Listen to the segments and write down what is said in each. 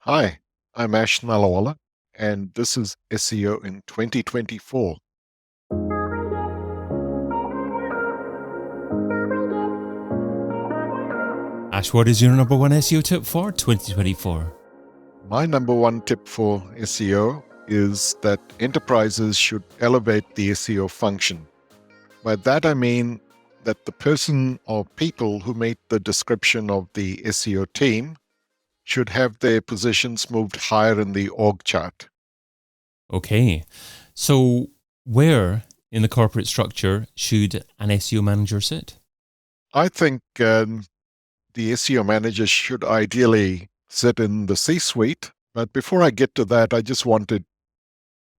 Hi, I'm Ash Nallawalla, and this is SEO in 2024. Ash, what is your number one SEO tip for 2024? My number one tip for SEO is that enterprises should elevate the SEO function. By that I mean that the person or people who make the description of the SEO team should have their positions moved higher in the org chart. Okay, so where in the corporate structure should an SEO manager sit? I think the SEO manager should ideally sit in the C-suite. But before I get to that, I just wanted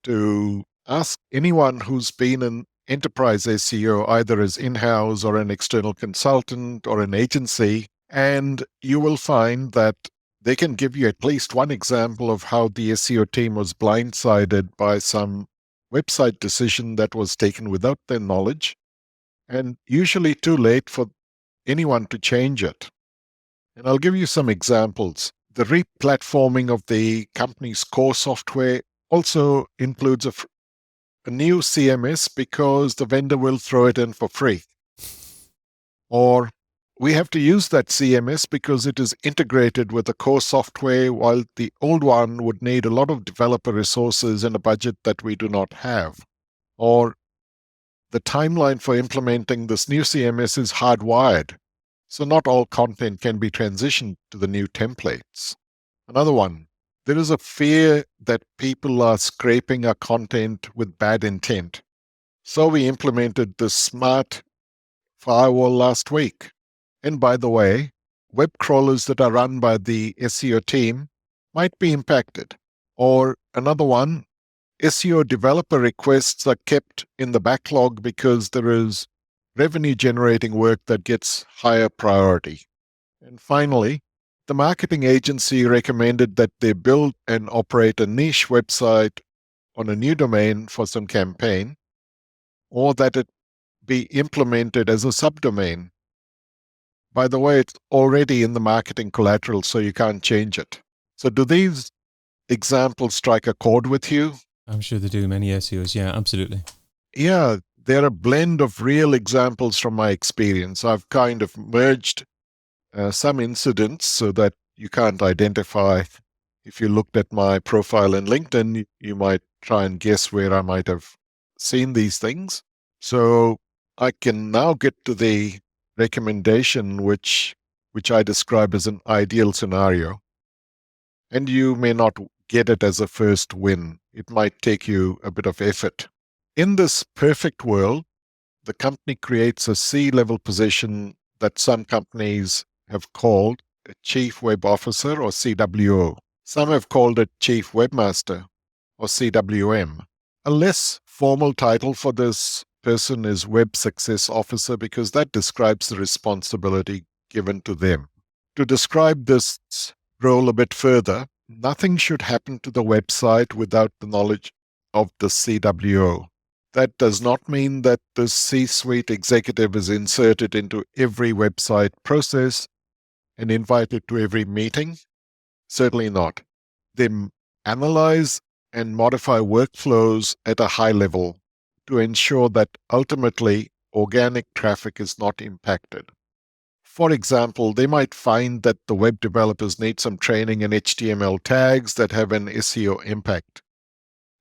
to ask anyone who's been an enterprise SEO, either as in-house or an external consultant or an agency, and you will find that they can give you at least one example of how the SEO team was blindsided by some website decision that was taken without their knowledge, and usually too late for anyone to change it. And I'll give you some examples. The replatforming of the company's core software also includes a new CMS because the vendor will throw it in for free. Or we have to use that CMS because it is integrated with the core software, while the old one would need a lot of developer resources and a budget that we do not have. Or the timeline for implementing this new CMS is hardwired, so not all content can be transitioned to the new templates. Another one, there is a fear that people are scraping our content with bad intent. So we implemented the smart firewall last week. And by the way, web crawlers that are run by the SEO team might be impacted. Or another one, SEO developer requests are kept in the backlog because there is revenue generating work that gets higher priority. And finally, the marketing agency recommended that they build and operate a niche website on a new domain for some campaign, or that it be implemented as a subdomain. By the way, it's already in the marketing collateral, so you can't change it. So do these examples strike a chord with you? I'm sure they do, many SEOs. Yeah, absolutely. Yeah, they're a blend of real examples from my experience. I've kind of merged some incidents so that you can't identify. If you looked at my profile in LinkedIn, you might try and guess where I might have seen these things. So I can now get to the recommendation which I describe as an ideal scenario. And you may not get it as a first win. It might take you a bit of effort. In this perfect world, the company creates a C-level position that some companies have called a Chief Web Officer or CWO. Some have called it Chief Webmaster or CWM. A less formal title for this person is Web Success Officer because that describes the responsibility given to them. To describe this role a bit further, nothing should happen to the website without the knowledge of the CWO. That does not mean that the C-suite executive is inserted into every website process and invited to every meeting. Certainly not. They analyze and modify workflows at a high level to ensure that ultimately organic traffic is not impacted. For example, they might find that the web developers need some training in HTML tags that have an SEO impact.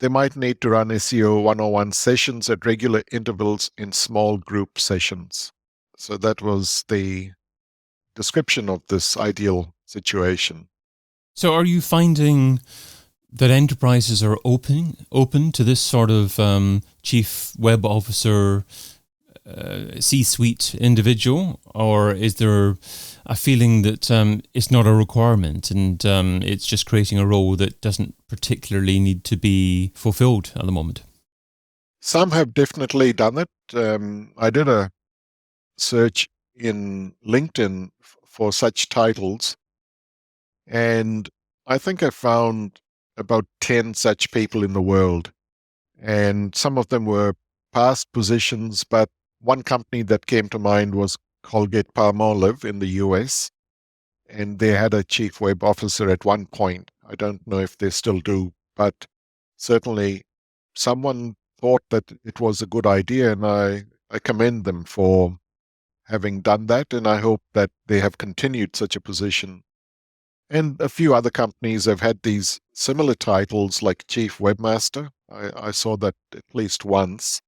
They might need to run SEO 101 sessions at regular intervals in small group sessions. So that was the description of this ideal situation. So are you finding that enterprises are open to this sort of chief web officer, C-suite individual, or is there a feeling that it's not a requirement and it's just creating a role that doesn't particularly need to be fulfilled at the moment? Some have definitely done it. I did a search in LinkedIn for such titles, and I think I found about 10 such people in the world. And some of them were past positions, but one company that came to mind was Colgate-Palmolive in the US, and they had a chief web officer at one point. I don't know if they still do, but certainly someone thought that it was a good idea, and I commend them for having done that, and I hope that they have continued such a position. And a few other companies have had these similar titles like Chief Webmaster. I saw that at least once.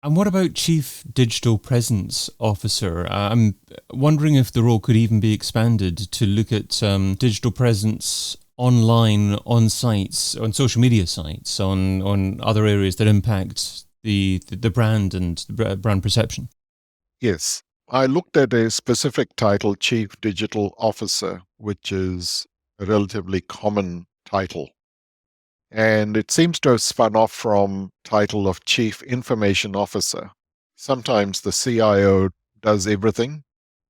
And what about Chief Digital Presence Officer? I'm wondering if the role could even be expanded to look at digital presence online, on sites, on social media sites, on other areas that impact the brand and the brand perception. Yes. I looked at a specific title, Chief Digital Officer, which is a relatively common title. And it seems to have spun off from title of Chief Information Officer. Sometimes the CIO does everything,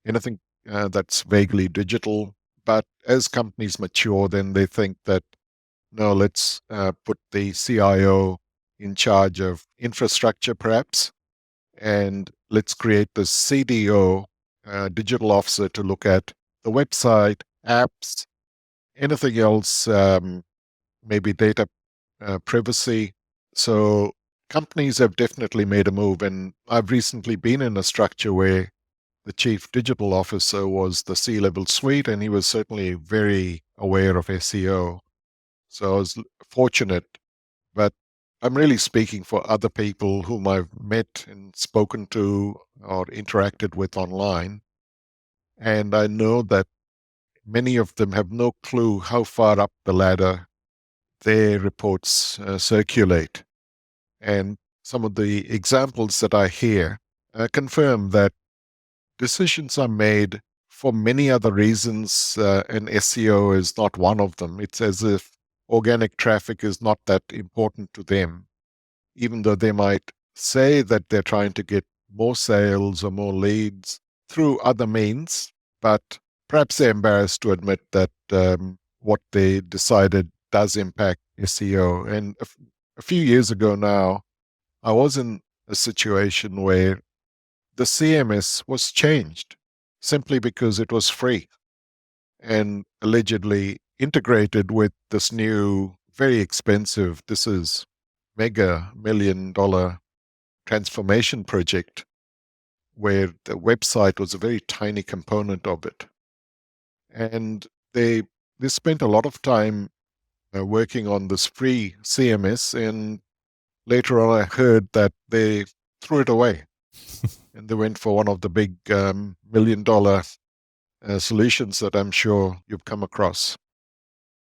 anything that's vaguely digital. But as companies mature, then they think that, no, let's put the CIO in charge of infrastructure, perhaps, and let's create the CDO, digital officer, to look at the website, apps, anything else, maybe data privacy. So companies have definitely made a move, and I've recently been in a structure where the chief digital officer was the C-level suite, and he was certainly very aware of SEO. So I was fortunate, but I'm really speaking for other people whom I've met and spoken to or interacted with online. And I know that many of them have no clue how far up the ladder their reports circulate. And some of the examples that I hear confirm that decisions are made for many other reasons, and SEO is not one of them. It's as if organic traffic is not that important to them, even though they might say that they're trying to get more sales or more leads through other means, but perhaps they're embarrassed to admit that what they decided does impact SEO. And a few years ago now, I was in a situation where the CMS was changed simply because it was free and allegedly integrated with this new, very expensive, this is mega $1 million transformation project where the website was a very tiny component of it. And they spent a lot of time working on this free CMS, and later on I heard that they threw it away and they went for one of the big $1 million solutions that I'm sure you've come across.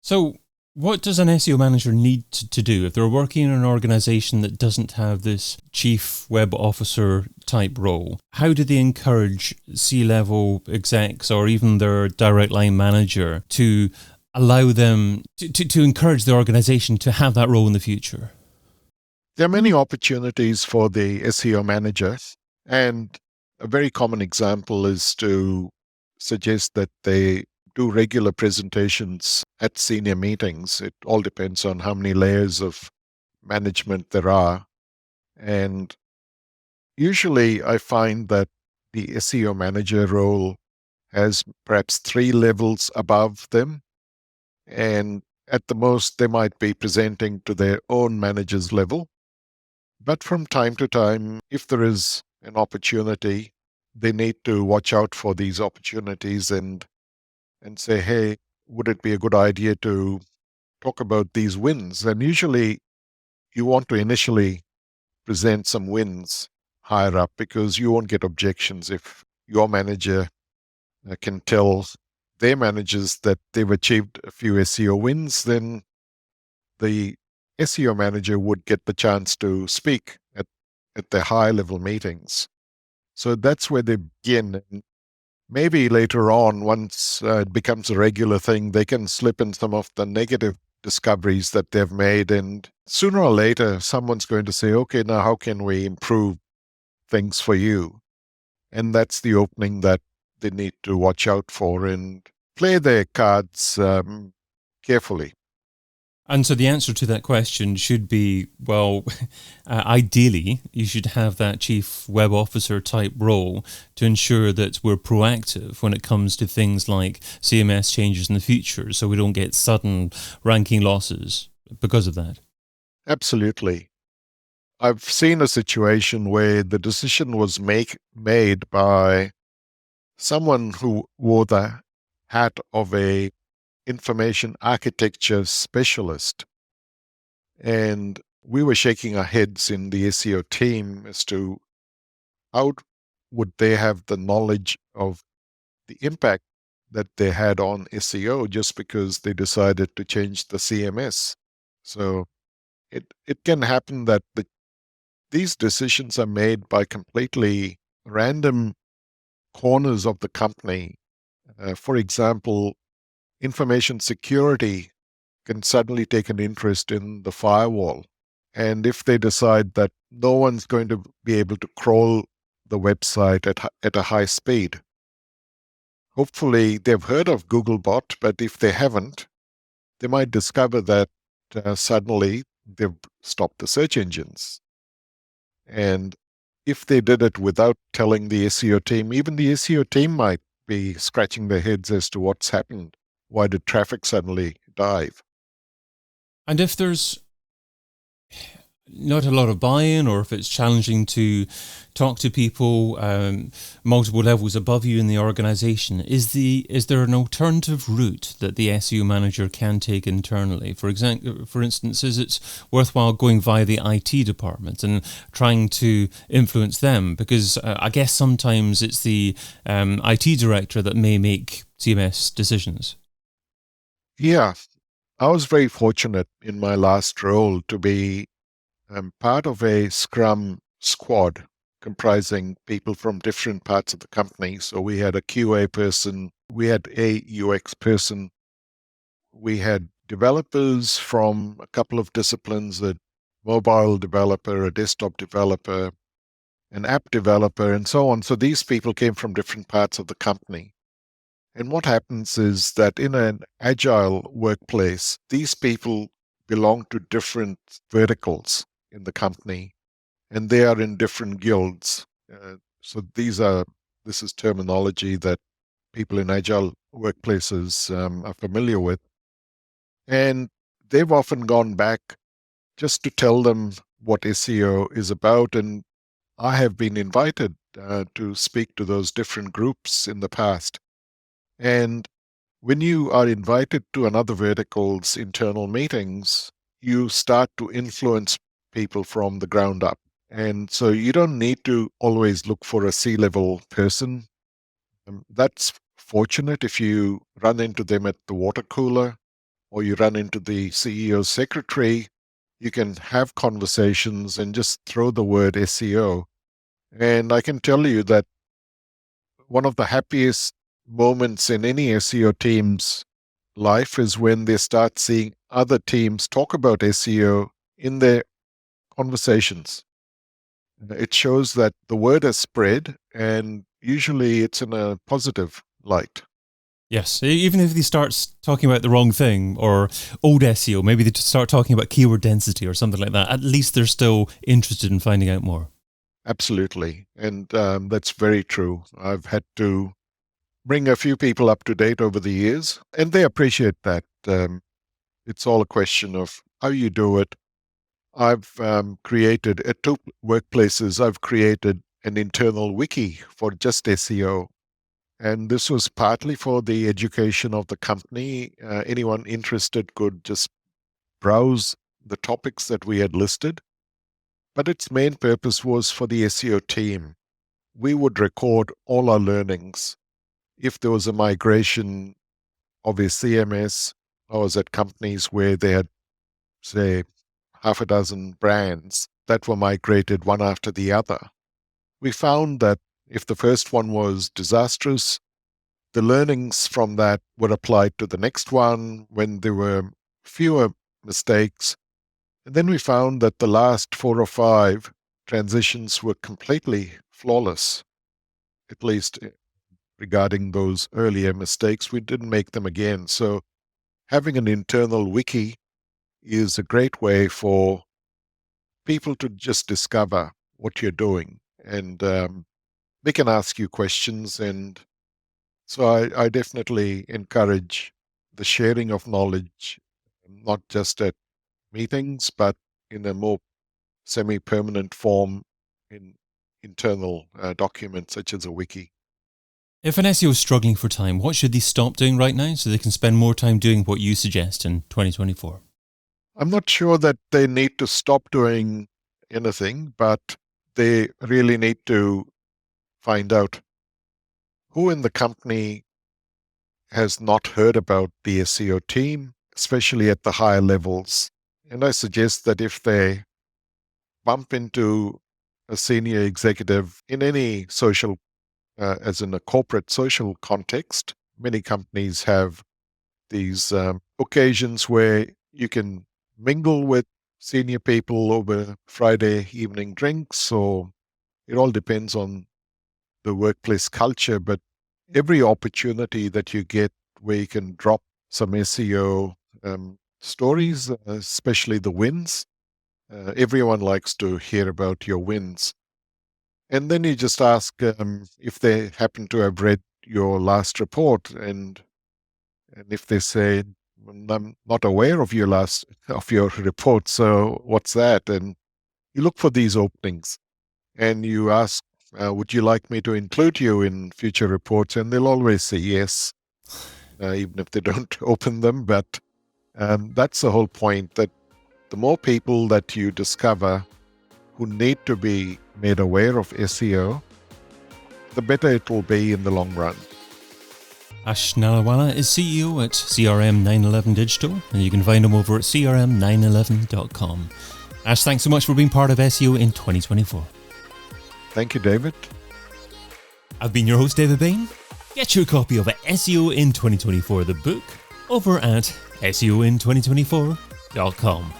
So what does an SEO manager need to do if they're working in an organization that doesn't have this chief web officer type role? How do they encourage C-level execs or even their direct line manager to allow them to encourage the organization to have that role in the future? There are many opportunities for the SEO manager, and a very common example is to suggest that they do regular presentations at senior meetings. It all depends on how many layers of management there are. And usually I find that the SEO manager role has perhaps 3 levels above them. And at the most, they might be presenting to their own manager's level. But from time to time, if there is an opportunity, they need to watch out for these opportunities and say, hey, would it be a good idea to talk about these wins? And usually you want to initially present some wins higher up because you won't get objections. If your manager can tell their managers that they've achieved a few SEO wins, then the SEO manager would get the chance to speak at the high level meetings. So that's where they begin. And maybe later on, once it becomes a regular thing, they can slip in some of the negative discoveries that they've made. And sooner or later, someone's going to say, okay, now how can we improve things for you? And that's the opening that they need to watch out for and play their cards carefully. And so the answer to that question should be, well, ideally, you should have that chief web officer type role to ensure that we're proactive when it comes to things like CMS changes in the future, so we don't get sudden ranking losses because of that. Absolutely. I've seen a situation where the decision was made by someone who wore the hat of a information architecture specialist. And we were shaking our heads in the SEO team as to how would they have the knowledge of the impact that they had on SEO just because they decided to change the CMS. So it can happen that these decisions are made by completely random corners of the company. For example, information security can suddenly take an interest in the firewall. And if they decide that no one's going to be able to crawl the website at a high speed, hopefully they've heard of Googlebot, but if they haven't, they might discover that suddenly they've stopped the search engines. And if they did it without telling the SEO team, even the SEO team might be scratching their heads as to what's happened. Why did traffic suddenly dive? And if there's not a lot of buy-in, or if it's challenging to talk to people multiple levels above you in the organization, is there an alternative route that the SEO manager can take internally? For instance, is it worthwhile going via the IT department and trying to influence them? Because I guess sometimes it's the IT director that may make CMS decisions. Yeah, I was very fortunate in my last role to be part of a Scrum squad comprising people from different parts of the company. So we had a QA person, we had a UX person, we had developers from a couple of disciplines, a mobile developer, a desktop developer, an app developer, and so on. So these people came from different parts of the company. And what happens is that in an agile workplace, these people belong to different verticals in the company, and they are in different guilds. So this is terminology that people in agile workplaces are familiar with. And they've often gone back just to tell them what SEO is about. And I have been invited to speak to those different groups in the past. And when you are invited to another vertical's internal meetings, you start to influence people from the ground up. And so you don't need to always look for a C-level person. That's fortunate if you run into them at the water cooler or you run into the CEO's secretary. You can have conversations and just throw the word SEO. And I can tell you that one of the happiest moments in any SEO team's life is when they start seeing other teams talk about SEO in their conversations. It shows that the word has spread, and usually it's in a positive light. Yes, even if they start talking about the wrong thing or old SEO, maybe they start talking about keyword density or something like that, at least they're still interested in finding out more. Absolutely. And that's very true. I've had to bring a few people up to date over the years, and they appreciate that. It's all a question of how you do it. I've created, at two workplaces, I've created an internal wiki for just SEO. And this was partly for the education of the company. Anyone interested could just browse the topics that we had listed. But its main purpose was for the SEO team. We would record all our learnings. If there was a migration of a CMS, I was at companies where they had, say, half a dozen brands that were migrated one after the other. We found that if the first one was disastrous, the learnings from that were applied to the next one when there were fewer mistakes. And then we found that the last 4 or 5 transitions were completely flawless, at least regarding those earlier mistakes. We didn't make them again. So having an internal wiki is a great way for people to just discover what you're doing. And they can ask you questions. And so I definitely encourage the sharing of knowledge, not just at meetings, but in a more semi-permanent form in internal documents such as a wiki. If an SEO is struggling for time, what should they stop doing right now so they can spend more time doing what you suggest in 2024? I'm not sure that they need to stop doing anything, but they really need to find out who in the company has not heard about the SEO team, especially at the higher levels. And I suggest that if they bump into a senior executive in any social, as in a corporate social context, many companies have these occasions where you can mingle with senior people over Friday evening drinks, or it all depends on the workplace culture. But every opportunity that you get where you can drop some SEO stories, especially the wins, everyone likes to hear about your wins. And then you just ask if they happen to have read your last report, and if they say, I'm not aware of your report, so what's that? And you look for these openings and you ask, would you like me to include you in future reports? And they'll always say yes, even if they don't open them. But that's the whole point, that the more people that you discover who need to be made aware of SEO, the better it will be in the long run. Ash Nallawalla is CEO at CRM911 Digital, and you can find him over at CRM911.com. Ash, thanks so much for being part of SEO in 2024. Thank you, David. I've been your host, David Bain. Get your copy of SEO in 2024, the book, over at SEOin2024.com.